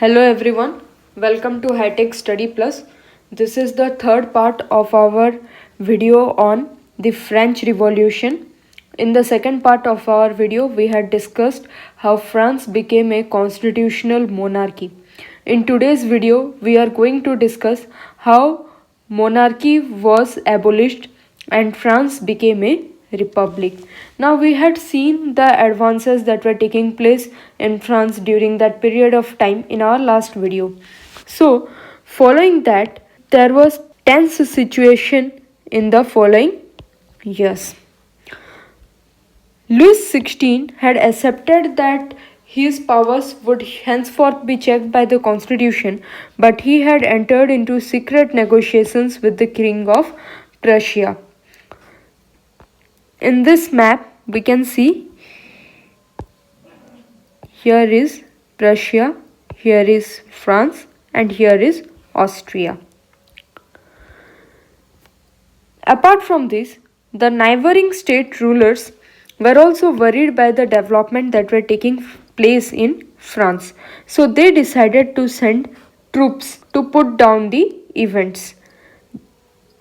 Hello everyone, welcome to High Tech Study Plus. This is the third part of our video on the French Revolution. In the second part of our video, we had discussed how France became a constitutional monarchy. In today's video, we are going to discuss how monarchy was abolished and France became a republic. Now we had seen the advances that were taking place in France during that period of time in our last video. So following that, there was tense situation in the following years. Louis XVI had accepted that his powers would henceforth be checked by the constitution, but he had entered into secret negotiations with the King of Prussia. In this map, we can see here is Prussia, here is France, and here is Austria. Apart from this, the neighboring state rulers were also worried by the development that were taking place in France. So they decided to send troops to put down the events.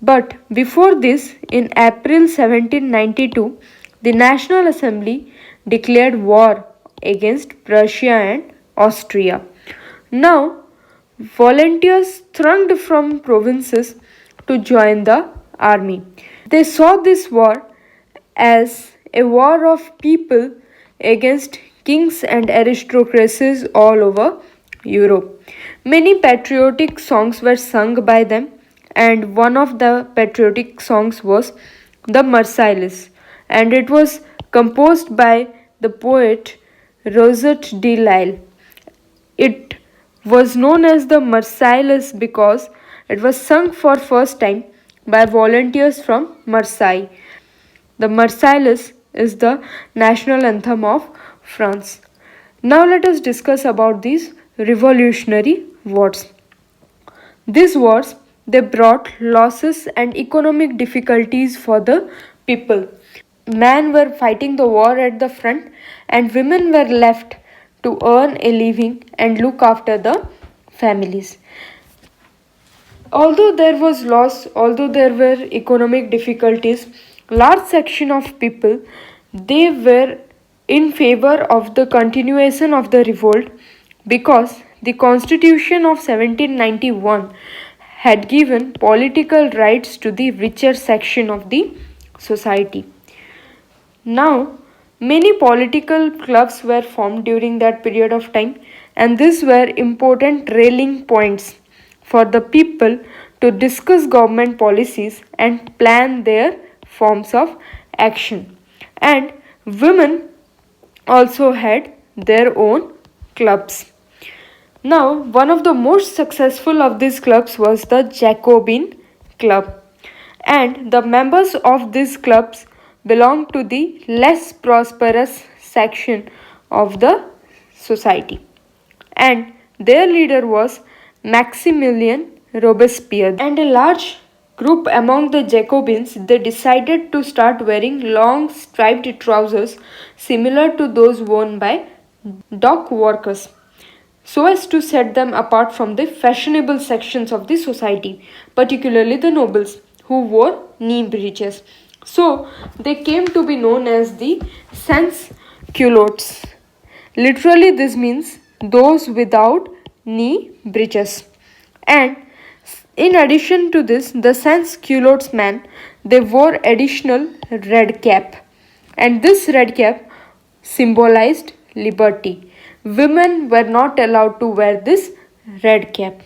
But before this, in April 1792, the National Assembly declared war against Prussia and Austria. Now, volunteers thronged from provinces to join the army. They saw this war as a war of people against kings and aristocracies all over Europe. Many patriotic songs were sung by them, and one of the patriotic songs was the Marseillaise, and it was composed by the poet Rosette de Lisle. It was known as the Marseillaise because it was sung for first time by volunteers from Marseille. The Marseillaise is the national anthem of France. Now let us discuss about these revolutionary wars. These wars, they brought losses and economic difficulties for the people. Men were fighting the war at the front and women were left to earn a living and look after the families. Although there was loss, although there were economic difficulties, large section of people, they were in favor of the continuation of the revolt because the Constitution of 1791 had given political rights to the richer section of the society. Now, many political clubs were formed during that period of time, and these were important rallying points for the people to discuss government policies and plan their forms of action. And women also had their own clubs. Now, one of the most successful of these clubs was the Jacobin Club, and the members of these clubs belonged to the less prosperous section of the society, and their leader was Maximilien Robespierre. And a large group among the Jacobins, they decided to start wearing long striped trousers similar to those worn by dock workers, so as to set them apart from the fashionable sections of the society, particularly the nobles who wore knee breeches. So they came to be known as the sans culottes. Literally, this means those without knee breeches. And in addition to this, the sans culottes men, they wore additional red cap, and this red cap symbolized liberty. Women were not allowed to wear this red cap.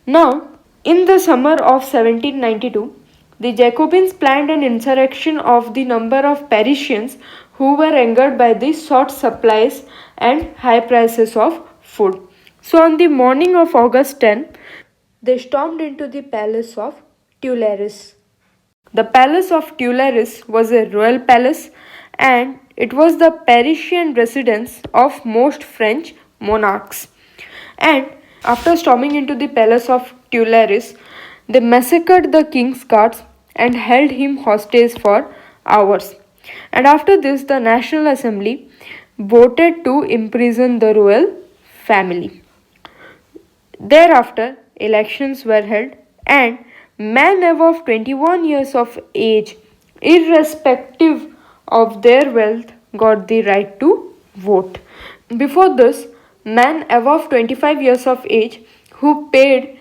Now, in the summer of 1792, the Jacobins planned an insurrection of the number of Parisians who were angered by the short supplies and high prices of food. So, on the morning of August 10, they stormed into the palace of Tuileries. The palace of Tuileries was a royal palace, and it was the Parisian residence of most French monarchs. And after storming into the palace of Tuileries, they massacred the king's guards and held him hostage for hours. And after this, the National Assembly voted to imprison the royal family. Thereafter, elections were held and men above 21 years of age, irrespective of their wealth, got the right to vote. Before this, men above 25 years of age who paid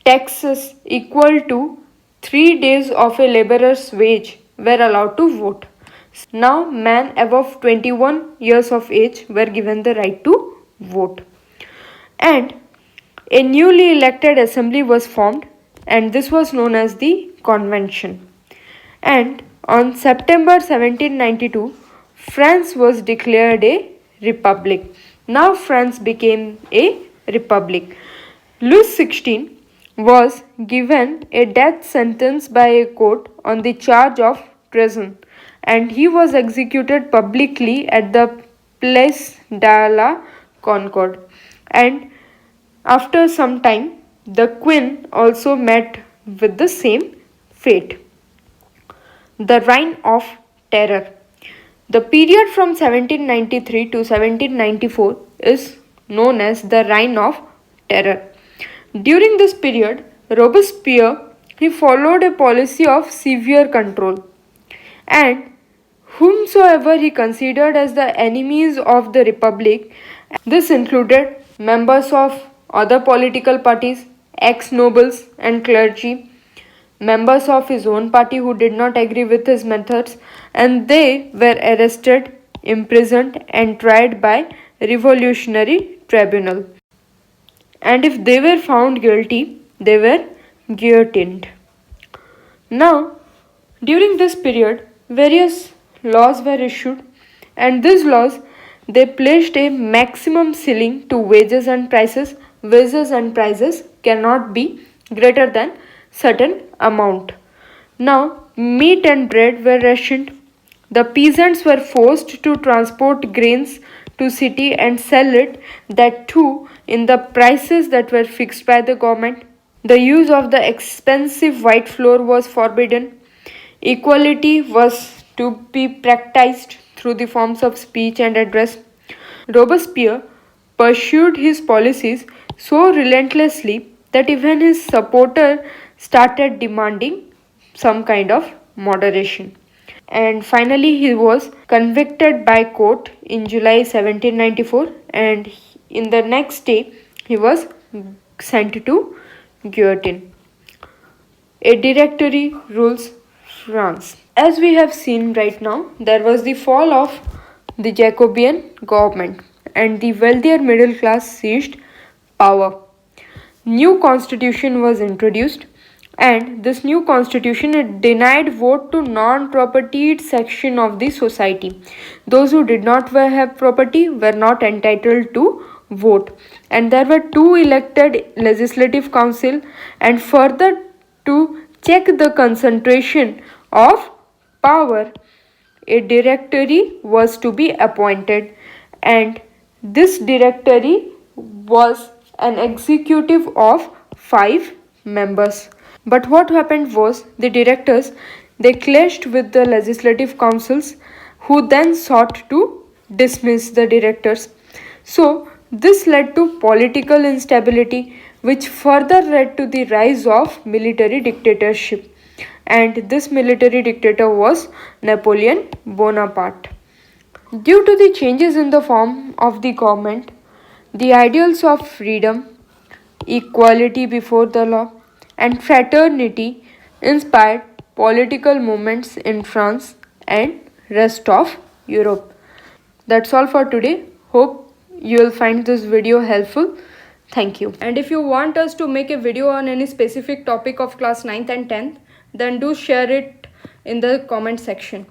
taxes equal to 3 days of a laborer's wage were allowed to vote. Now, men above 21 years of age were given the right to vote. And a newly elected assembly was formed, and this was known as the convention. And on September 1792, France was declared a republic. Now France became a republic. Louis XVI was given a death sentence by a court on the charge of treason, and he was executed publicly at the Place de la Concorde. And after some time, the Queen also met with the same fate. The Rhine of Terror. The period from 1793 to 1794 is known as the Rhine of Terror. During this period, Robespierre he followed a policy of severe control, and whomsoever he considered as the enemies of the republic. This included members of other political parties, ex-nobles and clergy, members of his own party who did not agree with his methods, and they were arrested, imprisoned and tried by revolutionary tribunal. And if they were found guilty, they were guillotined. Now, during this period, various laws were issued, and these laws they placed a maximum ceiling to wages and prices. Wages and prices cannot be greater than certain amount. Now, meat and bread were rationed. The peasants were forced to transport grains to city and sell it, that too in the prices that were fixed by the government. The use of the expensive white flour was forbidden. Equality was to be practiced through the forms of speech and address. Robespierre pursued his policies so relentlessly that even his supporters started demanding some kind of moderation. And finally, he was convicted by court in July 1794, and in the next day, he was sent to guillotine. A directory rules France. As we have seen right now, there was the fall of the Jacobean government, and the wealthier middle class seized power. New constitution was introduced, and this new constitution denied vote to non-propertied section of the society. Those who did not have property were not entitled to vote, and there were two elected legislative council, and further to check the concentration of power, a directory was to be appointed, and this directory was an executive of 5 members. But what happened was the directors they clashed with the legislative councils, who then sought to dismiss the directors. So this led to political instability, which further led to the rise of military dictatorship. And this military dictator was Napoleon Bonaparte. Due to the changes in the form of the government, the ideals of freedom, equality before the law, and fraternity inspired political movements in France and rest of Europe. That's all for today. Hope you will find this video helpful. Thank you. And if you want us to make a video on any specific topic of class 9th and 10th, then do share it in the comment section.